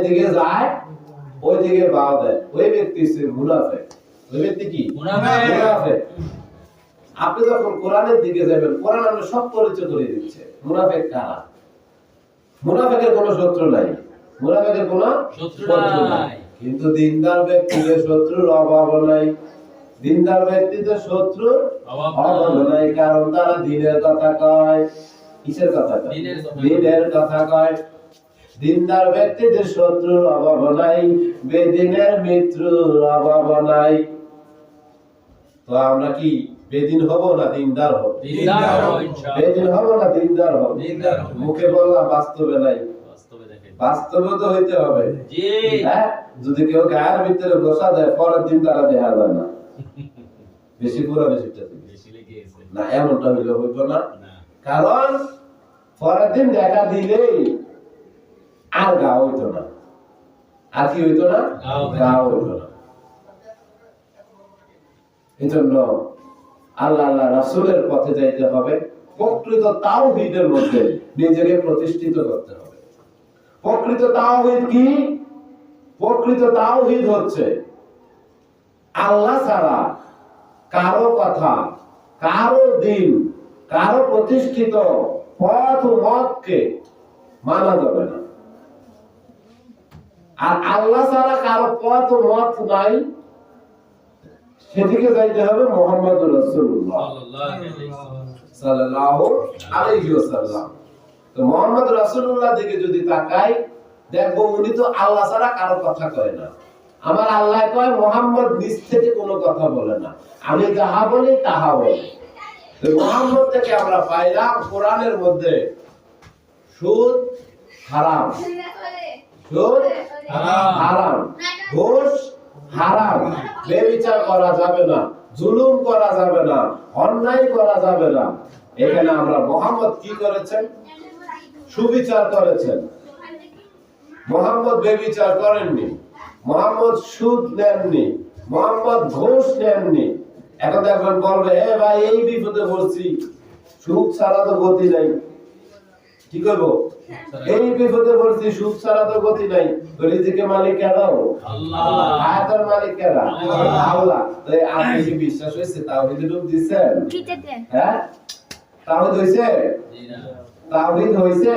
যেদিকে যায় ওই দিকে বাও দেয়, ওই ব্যক্তি হচ্ছে মুনাফিক। ওই ব্যক্তি কি? মুনাফিক। আপনি যখন কোরআনের দিকে যাবেন, কোরআন আমাদের সব পরিচয় করে দিচ্ছে মুনাফিক কারা। মুনাফিকের কোনো শত্রু নাই, মুনাফিকের কোনো শত্রু নাই। কিন্তু দিনদার ব্যক্তিদের শত্রুর অভাব নাই, দিনদার ব্যক্তিদের শত্রুর অভাব নাই, কারণ তারা দ্বীনের কথা কয়। কিসের কথা কয়? দ্বীনের কথা কয়। দিনদার ব্যক্তিদের শত্রুর অভাব নাই, বেদিনের মিত্রর অভাব নাই। তো আমরা কি বেদিন হব না দিনদার হব? বেদিন হব না দিনদার হব? মুখে বললাম, বাস্তবে নাই। বাস্তবে তো হইতে হবে। হ্যাঁ, যদি কেউ গায়ের ভিতরে বসা দেয়, পরের দিন তারা দেখা যায় না। বেশি পুরা বেশি না, এমনটা হইলে হইতো না। কারণ পরের দিন দেখা দিলেই আর গা হইতো না। আর কি হইতো না? গা হইতো না। এই জন্য আল্লাহ রাসূলের পথে যাইতে হবে, প্রকৃত তাওহীদের মধ্যে নিজেকে প্রতিষ্ঠিত করতে হবে। প্রকৃত তাওহীদ কি? প্রকৃত তাওহীদ হচ্ছে আল্লাহ ছাড়া কারো কথা, কারো দিন, কারো প্রতিষ্ঠিত পথ মতকে মানা যাবে না। আর আল্লাহ ছাড়া কারো পথ মত নাই, সেদিকে যাইতে হবে মুহাম্মদুর রাসূলুল্লাহ সাল্লাল্লাহু আলাইহি ওয়াসাল্লাম। তো মুহাম্মদ রাসূলুল্লাহ দিকে যদি তাকাই, দেখবো উনি তো আল্লাহ ছাড়া কারো কথা কয় না। আমার আল্লাহ কয়, মুহাম্মদ নিজ থেকে কোনো কথা বলে না, আমি যাহা বলি তাহা বলি। তো মুহাম্মদ থেকে আমরা পাইলাম কোরআনের মধ্যে সুদ হারাম, সুদ হারাম, ঘুষ হারাম, বেবিচার করা যাবে না, জুলুম করা যাবে না, অন্যায় করা যাবে না। এখানে আমরা মুহাম্মদ কি করেছেন? সুবিচার করেছেন। মুহাম্মদ বেবিচার করেননি, মুহাম্মদ সুদ নেননি, মুহাম্মদ ঘুষ নেননি। এখন দেখবেন বলবে, এ ভাই এই বিপদে পড়ছি, সুদ ছাড়া তো গতি নাই। কি করব? এই বিপদে পড়ছি, সুদ ছাড়া তো গতি নাই। রিজিকের মালিক কেন? আল্লাহ। হায়াতের মালিক কেন? আল্লাহ। তো আপনি কি বিশ্বাস হইছে তাওহীদে ডুব দিবেন? হ্যাঁ, তাওহীদ হইছে? না। তাওহীদ হইছে?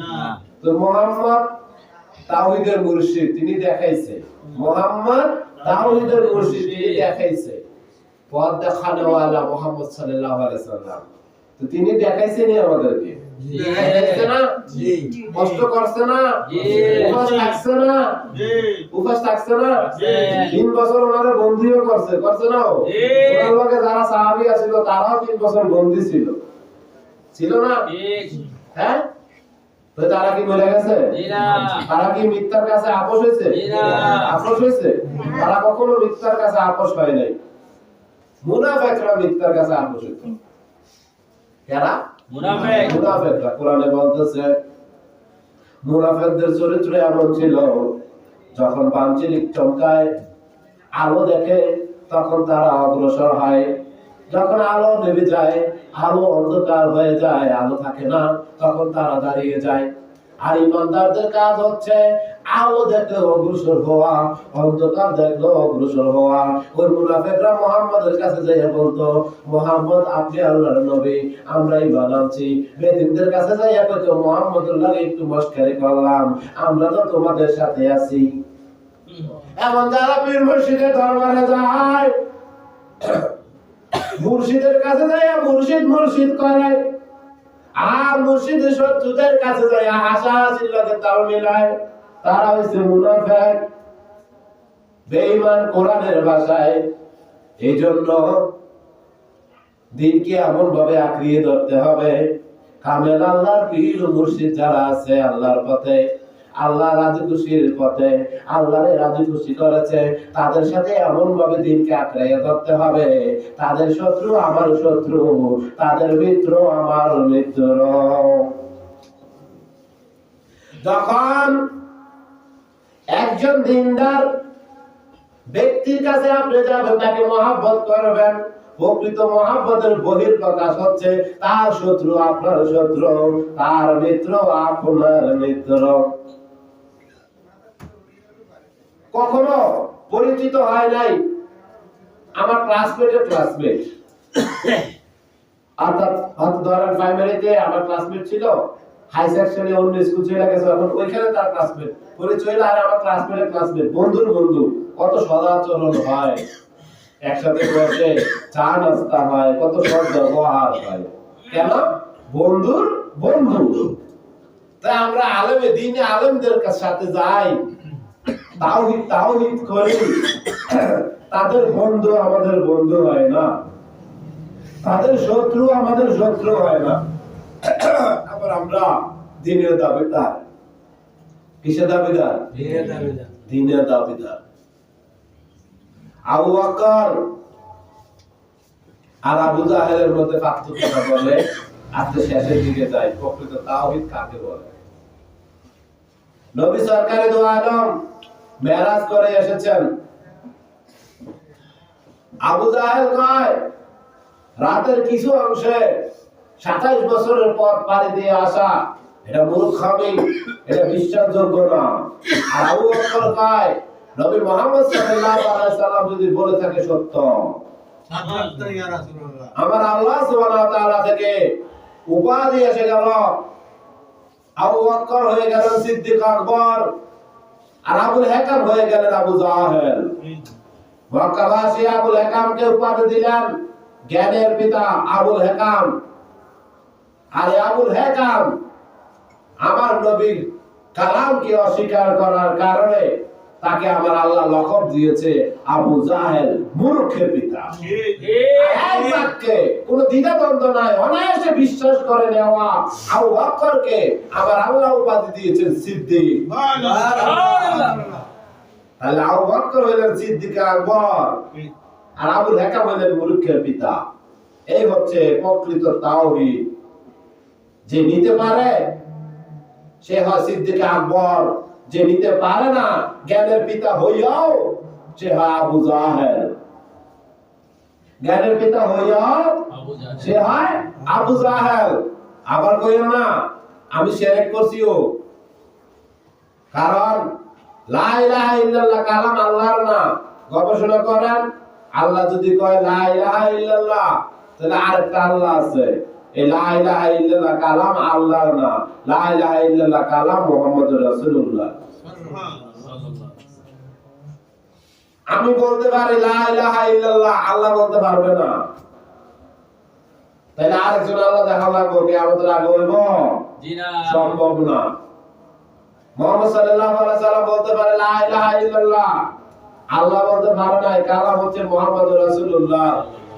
না। তো মুহাম্মদ তাওহীদের মুর্শিদ, তিনি দেখাইছে। মুহাম্মদ তাওহীদের মুর্শিদ, তিনি দেখাইছে। পথ দেখানোওয়ালা মুহাম্মদ সাল্লাল্লাহু আলাইহি সাল্লাম। তো তিনি দেখাইছেনই আমাদেরকে। দেখাইছে না? জি। কষ্ট করছে না? জি। উপবাস থাকছে না? জি। উপবাস থাকছে না? জি। 3 বছর ওনারে বন্দিও করছে, করছে না? জি। ওনার লগে যারা সাহাবী ছিল তারাও 3 বছর বন্দী ছিল, ছিল না? ঠিক। হ্যাঁ, তো তারা কি মরে গেছে? না। তারা কি মিথ্যার কাছে আপোষ হয়েছে? না। আপোষ হয়েছে? তারা কখনো মিথ্যার কাছে আপোষ হয় নাই। মুনাফিকরা মিথ্যার কাছে আপোষ হইতো। কারা? মুনাফিক। মুনাফিকরা কোরআনে বলতেছে, মুনাফিকদের চরিত্র এমন ছিল, যখন বাঞ্ছিলিক চমকায়, আলো দেখে, তখন তারা অগ্রসর হয়। যখন আলো নেমে যায়, আলো অন্ধকার হয়ে যায়, আলো থাকে না, তখন তারা দাঁড়িয়ে যায়। আর ইমানদারদের কাজ হচ্ছে আলো দেখলে অগ্রসর হওয়া, অন্ধকার দেখলে অগ্রসর হওয়া। ওই মুনাফিকরা মুহাম্মদের কাছে যাইয়া বলতো, মুহাম্মদ আপনি আল্লাহর নবী, আমরা ঈমান আনছি। বেদিনদের কাছে যাইয়া কইতো, মুহাম্মদের লাগে একটু মশকারি করলাম, আমরা তো তোমাদের সাথে আছি। এমন যারা পীর মুর্শিদের দরবারে যায়, মুর্শিদের কাছে যাইয়া মুর্শিদ মুর্শিদ করে, আর মুর্শিদের শত্রুদের কাছে যাইয়া হাসাহাসির লগে তাল মিলায়, তারা হইছে মুনাফিক, বেঈমান কোরআনের ভাষায়। এই জন্য দিনকে এমন ভাবে আঁকড়িয়ে ধরতে হবে, কামেল আল্লাহর পীর মুর্শিদ যারা আছে আল্লাহর পথে, আল্লাহ রাজি খুশির পথে, আল্লাহরে রাজি খুশি করেছে, তাদের সাথে এমন ভাবে দিনকে আঁকড়িয়ে ধরতে হবে, তাদের শত্রু আমার শত্রু, তাদের মিত্র আমার মিত্র। যখন একজন দিনদার ব্যক্তির কাছে আপনি যাবেন, তাকে মহব্বত করবেন, প্রকৃত মহব্বতের বহিঃপ্রকাশ হচ্ছে তার শত্রু আপনার শত্রু, তার মিত্র আপনার মিত্র। কখনো পরিচিত হয় নাই, আমার ক্লাসমেটের ক্লাসমেট। অর্থাৎ ধরেন প্রাইমারিতে আমার ক্লাসমেট ছিল, হাই সেকশনে অন্য স্কুল চলে গেছে, এখন ওইখানে তার ক্লাসমেট পরিচয় হলো, আর আমার ক্লাসমেটের ক্লাসমেট, বন্ধুর বন্ধু। কত সদাচরণ হয়, একসাথে বসে চা নাস্তা হয়, কত সৎ ব্যবহার হয়। কেন? বন্ধুর বন্ধু। তাই আমরা আলেমে দিনে আলেমদের সাথে যাই, তাওহীদ করি, তাদের বন্ধু আমাদের বন্ধু হয় না, তাদের শত্রু আমাদের শত্রু হয় না। আবার আমরা দিনের দাবিদার। কিসের দাবিদার? দিনের দাবিদার। আবু বকর আর আবু জাহেলের মধ্যে পার্থক্যটা বলে আজকে শেষের দিকে যাই, প্রকৃত তাওহীদ কাকে বলে। নবী সরকারে দু আলম মেরাজ করে এসেছেন। আবু জাহেল কয় রাতের কিছু অংশে 27 বছরের পর পাড়ি দিয়ে আসা, এটা মূর্খামি, এটা বিশ্বাসযোগ্য না। আর আবু বকর কয় নবী মুহাম্মদ সাল্লাল্লাহু আলাইহি ওয়াসাল্লাম যদি বলে থাকে সত্য। আমার আল্লাহ সুবহানাহু ওয়া তাআলা থেকে উপাধি এসে গেল, আবু বকর হয়ে গেলেন সিদ্দিক আকবর, আর আবুল হাকাম হয়ে গেলেন আবু জাহেল। মক্কাবাসী আবুল হাকামকে উপাধি দিলেন জ্ঞানের পিতা আবুল হাকাম। আর আবুল হাকাম আমার নবীর কালামকে অস্বীকার করার কারণে তাকে আমার আল্লাহ লকব দিয়েছে আবু জাহেল, মূর্খের পিতা। এই বাক্যে কোনো দ্বিধাদ্বন্দ্ব নাই, অনায়াসে বিশ্বাস করে নেওয়া আবু বকরকে আমার আল্লাহ উপাধি দিয়েছেন সিদ্দিক। তাহলে আবু বকর হইলেন সিদ্দিক আকবর, আর আবুল হাকাম হইলেন মূর্খের পিতা। এই হচ্ছে প্রকৃত তাওহীদ। যে নিতে পারে সে হয় সিদ্দিক আকবর, যে নিতে পারে না জ্ঞানের পিতা হইয়াও সে হয় আবু জাহেল। জ্ঞানের পিতা হইয়াও সে হয় আবু জাহেল। আবার কইেন না আমি শিরক করছিও, কারণ লা ইলাহা ইল্লাল্লাহ কালাম আল্লাহর না। গবেষণা করেন, আল্লাহ যদি কয় লা ইলাহা ইল্লাল্লাহ, তাহলে আরেকটা আল্লাহ আছে। এই লা ইলাহা ইল্লাল্লাহ কালাম আল্লাহর না, লা ইলাহা ইল্লাল্লাহ কালাম মুহাম্মদুর রাসূলুল্লাহ। আমি বলতে পারি লা ইলাহা ইল্লাল্লাহ, আল্লাহ বলতে পারবে না। তাহলে আরেকজন আল্লাহ দেখা লাগবে, কিয়ামতের আগে হইব? সম্ভব না। মুহাম্মদ সাল্লাল্লাহু আলাইহি সাল্লাম বলতে পারে লা ইলাহা ইল্লাল্লাহ, আল্লাহ বলতে পারে না। কালাম হচ্ছে মুহাম্মদুর রাসূলুল্লাহ।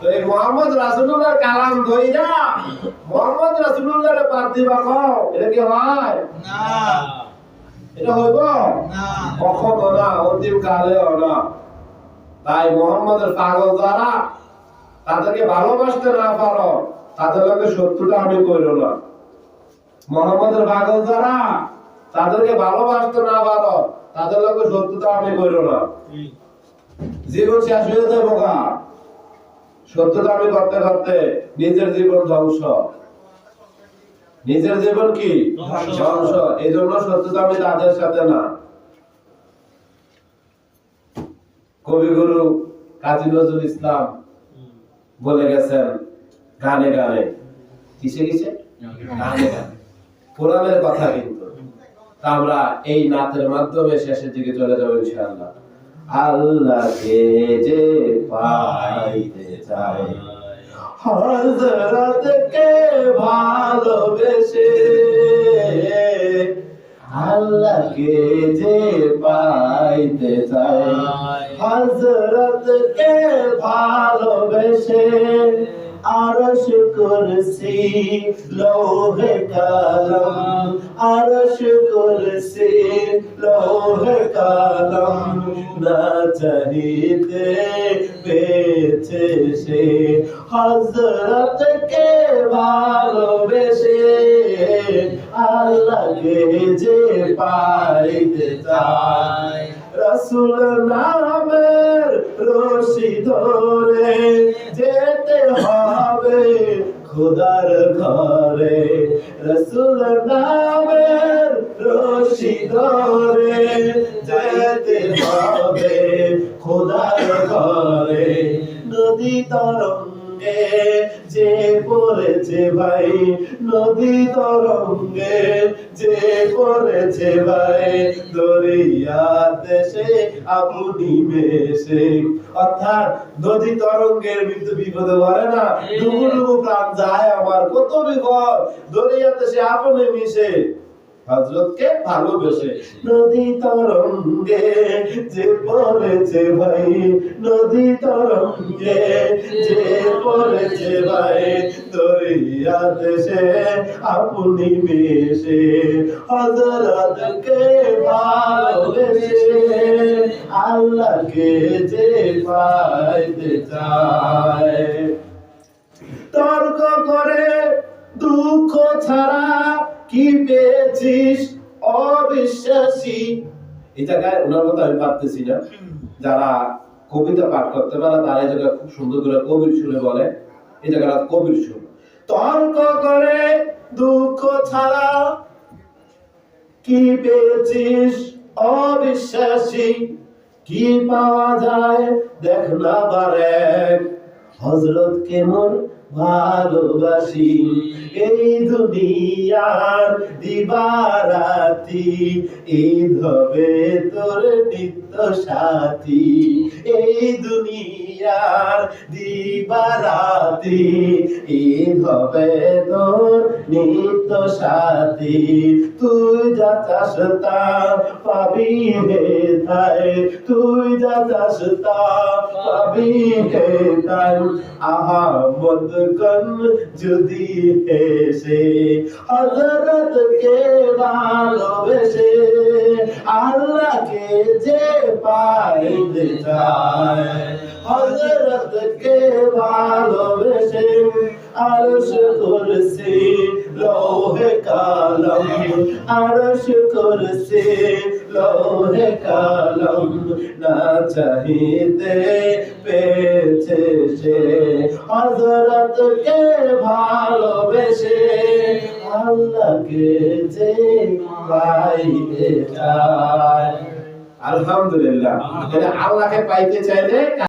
তো এই মুহাম্মদ রাসূলুল্লাহর কালাম ধইরা মুহাম্মদ রাসূলুল্লাহর পার্থিবা কও, এটা কি হয়? না, এটা হইব না, কখনো না, অন্তিম কালেও না। তাই মুহাম্মদের পাগল যারা, তাদেরকে ভালোবাসতে না পারো, তাদের লগে শত্রুতা আমি কইরো না। মুহাম্মদের পাগল যারা, তাদেরকে ভালোবাসতে না পারো, তাদের লগে শত্রুতা আমি কইরো না। জীবন শেষ হয়ে যাবে গা, শত্রুতা আমি করতে করতে নিজের জীবন ধ্বংস। নিজের জীবন কি ধ্বংস। এই জন্য শত্রুতা আমি তাদের সাথে না। কবিগুরু কাজী নজরুল ইসলাম বলে গেছেন গানে গানে, কিসে কিসে গানে গানে, কোরআনের কথা কিন্তু। আমরা এই নাতের মাধ্যমে শেষের দিকে চলে যাবো ইনশাআল্লাহ। আল্লাহকে যে পাইতে চায়, হযরতকে ভালোবেসে, আল্লাহকে যে পাইতে চায়, হযরতকে ভালোবেসে, আরশ কুরসি লৌহে কালাম, আরশ কুরসি লৌহে কালাম, না চাহিতে পেয়েছে সে, হযরতকে ভালোবেসে, আল্লাহকে যে পাইতে চায়। রাসূল নামের রশি ধরে যেতে হবে খোদার ঘরে, রাসূল নামের রশি ধরে যেতে হবে নদী তরঙ্গে যে পড়েছে ভাই, নদী তরঙ্গে যে পড়েছে ভাই, দরিয়ার দেশে আপনি মেশে। অর্থাৎ নদী তরঙ্গের বিপদে পড়ে না, ডুবু ডুবু প্রাণ যায় আমার, কত বিপদ, দরিয়াতে সে আপনি মিশে হযরতকে ভালোবেসে। নদী তরঙ্গে যে পড়েছে ভাই, নদী তরঙ্গে যে পড়েছে ভাই, দরিয়া দেশে আপনি মিশে হযরতকে ভালোবেসে আল্লাহকে যে পাইতে চায়। তর্ক করে দুঃখ ছাড়া কি পেয়েছিস অবিশ্বাসী। এই জায়গায় ওনার কথা আমি পারতেছি না, যারা কবিতা পাঠ করতে পারে তারা এই জায়গায় খুব সুন্দর করে কবির সুরে বলে, এই জায়গাটা কবির সুর। তর্ক করে দুঃখ ছাড়া কি পেয়েছিস অবিশ্বাসী, কি পাওয়া যায় দেখ না বারে, হযরত কেমন ভালোবাসি, এই দুনিয়ার দিবারাতি ঈদ হবে তোর নিত্য সাথী, এই দুনিয়ার দিবারাতি ঈদ হবে তোর নিত্য সাথী, তুই যা চাস তা পাবি হে তাই, তুই যা চাস তা পাবি হে তাই, আহমদ কন যদি এসে হযরতকে ভালোবেসে আল্লাহকে যে পাইতে চায়, হযরতকে ভালোবেসে আরশ কুরসি লৌহে কালাম, আরশ কুরসি লৌহে কালাম না চাহিতে পেয়েছে সে হযরতকে ভালোবেসে আল্লাহকে যে পাইতে চায়। আলহামদুলিল্লাহ, আল্লাহকে পাইতে চাইলে